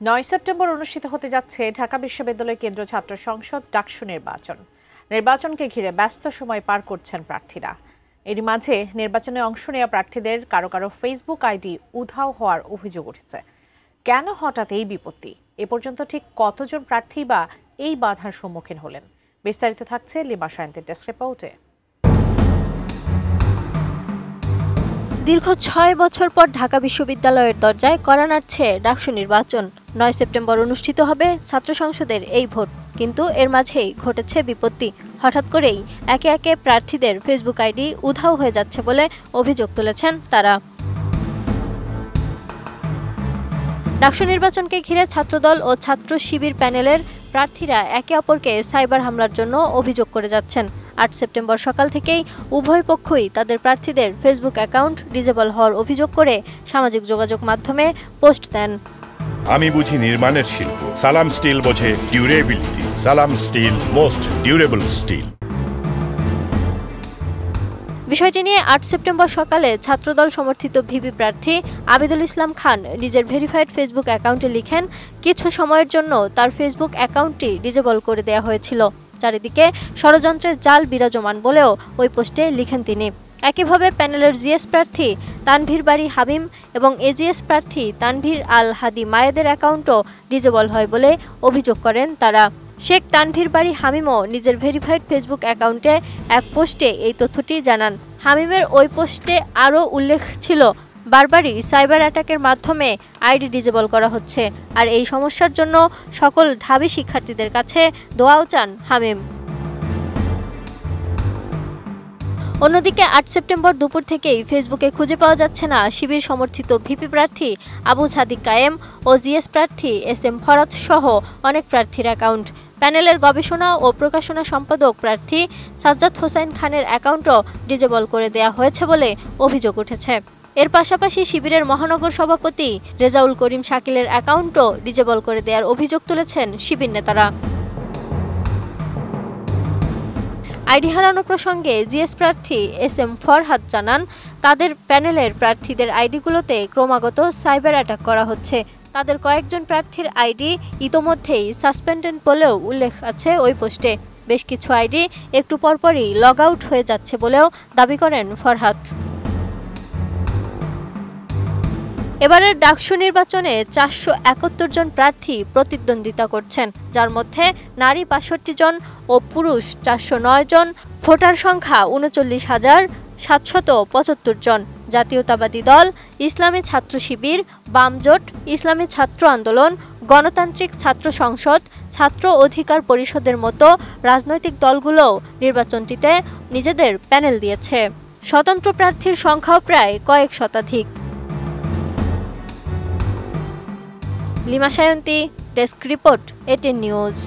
৯ September অনুষ্ঠিত হতে যাচ্ছে ঢাকা বিশ্ববিদ্যালয় কেন্দ্র ছাত্র সংসদ ডাকসু নির্বাচনকে ঘিরে ব্যস্ত সময় পার করছেন প্রার্থীরা। এরই মাঝে নির্বাচনে অংশ নেওয়া প্রার্থীদের কারো কারো ফেসবুক আইডি উধাও হওয়ার অভিযোগ উঠেছে। কেন হঠাৎ এই বিপত্তি? এ পর্যন্ত ঠিক কতজন প্রার্থী বা এই বাধার সম্মুখীন হলেন? বিস্তারিত থাকছে লিমা সায়ন্তীর ডেস্ক রিপোর্টে। দীর্ঘ ৬ বছর পর ঢাকা বিশ্ববিদ্যালয়ের দরজায় কড়া নাড়ছে ডাকসু নির্বাচন। ৯ সেপ্টেম্বর অনুষ্ঠিত হবে ছাত্র সংসদের এই ভোট, কিন্তু এর মাঝেই ঘটেছে বিপত্তি। হঠাৎ করেই একে একে প্রার্থীদের ফেসবুক আইডি উধাও হয়ে যাচ্ছে বলে অভিযোগ তুলেছেন তারা। ডাকসু নির্বাচনকে ঘিরে ছাত্রদল ও ছাত্র শিবির প্যানেলের প্রার্থীরা একে অপরকে সাইবার হামলার জন্য অভিযোগ করে যাচ্ছেন। ৮ সেপ্টেম্বর সকাল থেকেই উভয় পক্ষই তাদের প্রার্থীদের ফেসবুক অ্যাকাউন্ট ডিসেবল হওয়ার অভিযোগ করে সামাজিক যোগাযোগ মাধ্যমে পোস্ট দেন। আমি বুঝি নির্মাণের শিল্প, সালাম স্টিল বোঝে ডিউরেবিলিটি। সালাম স্টিল, মোস্ট ডিউরেবল স্টিল। বিষয়টি নিয়ে ৮ সেপ্টেম্বর সকালে ছাত্রদল সমর্থিত ভিপি প্রার্থী আবিদুল ইসলাম খান নিজের ভেরিফাইড ফেসবুক অ্যাকাউন্টে লিখেন, কিছু সময়ের জন্য তার ফেসবুক অ্যাকাউন্টটি ডিসেবল করে দেওয়া হয়েছিল। চারিদিকে ষড়যন্ত্রের জাল বিরাজমান বলেও ওই পোস্টে লিখেন তিনি। একইভাবে প্যানেলের জিএস প্রার্থী তানভীর বাড়ি হাবিম এবং এজিএস প্রার্থী তানভীর আল হাদি মায়েদের অ্যাকাউন্টও ডিসেবল হয় বলে অভিযোগ করেন তারা। শেখ তানভীর বাড়ি হামিমও নিজের ভেরিফাইড ফেসবুক অ্যাকাউন্টে এক পোস্টে এই তথ্যটি জানান। হামিমের ওই পোস্টে আরও উল্লেখ ছিল, বারবারই সাইবার অ্যাটাকের মাধ্যমে আইডি ডিসেবল করা হচ্ছে, আর এই সমস্যার জন্য সকল ঢাবি শিক্ষার্থীদের কাছে দোয়াও চান হামিম। অন্যদিকে ৮ সেপ্টেম্বর দুপুর থেকেই ফেসবুকে খুঁজে পাওয়া যাচ্ছে না শিবির সমর্থিত ভিপি প্রার্থী আবু সাদিক কায়েম ও জিএস প্রার্থী SM ফরাত সহ অনেক প্রার্থীর অ্যাকাউন্ট। প্যানেলের গবেষণা ও প্রকাশনা সম্পাদক প্রার্থী সাজ্জাদ হোসাইন খানের অ্যাকাউন্টও ডিসেবল করে দেওয়া হয়েছে বলে অভিযোগ উঠেছে। এর পাশাপাশি শিবিরের মহানগর সভাপতি রেজাউল করিম শাকিলের অ্যাকাউন্টও ডিসেবল করে দেওয়ার অভিযোগ তুলেছেন শিবির নেতারা। আইডি হারানো প্রসঙ্গে জিএস প্রার্থী SM ফরহাদ জানান, তাদের প্যানেলের প্রার্থীদের আইডিগুলোতে ক্রমাগত সাইবার অ্যাটাক করা হচ্ছে। তাদের কয়েকজন প্রার্থীর আইডি ইতোমধ্যেই সাসপেন্ডেড বলেও উল্লেখ আছে ওই পোস্টে। বেশ কিছু আইডি একটু পরপরই লগ আউট হয়ে যাচ্ছে বলেও দাবি করেন ফরহাদ। এবারের ডাকসু নির্বাচনে ৪৭১ জন প্রার্থী প্রতিদ্বন্দ্বিতা করছেন, যার মধ্যে নারী ৬৫ জন ও পুরুষ ৪০৯ জন। ভোটার সংখ্যা ৩৯,৭৭৫ জন। জাতীয়তাবাদী দল, ইসলামী ছাত্র শিবির, বামজোট, ইসলামী ছাত্র আন্দোলন, গণতান্ত্রিক ছাত্র সংসদ, ছাত্র অধিকার পরিষদের মতো রাজনৈতিক দলগুলোও নির্বাচনটিতে নিজেদের প্যানেল দিয়েছে। স্বতন্ত্র প্রার্থীর সংখ্যাও প্রায় কয়েক শতাধিক। Lima Sayanti, desk report, ATN news.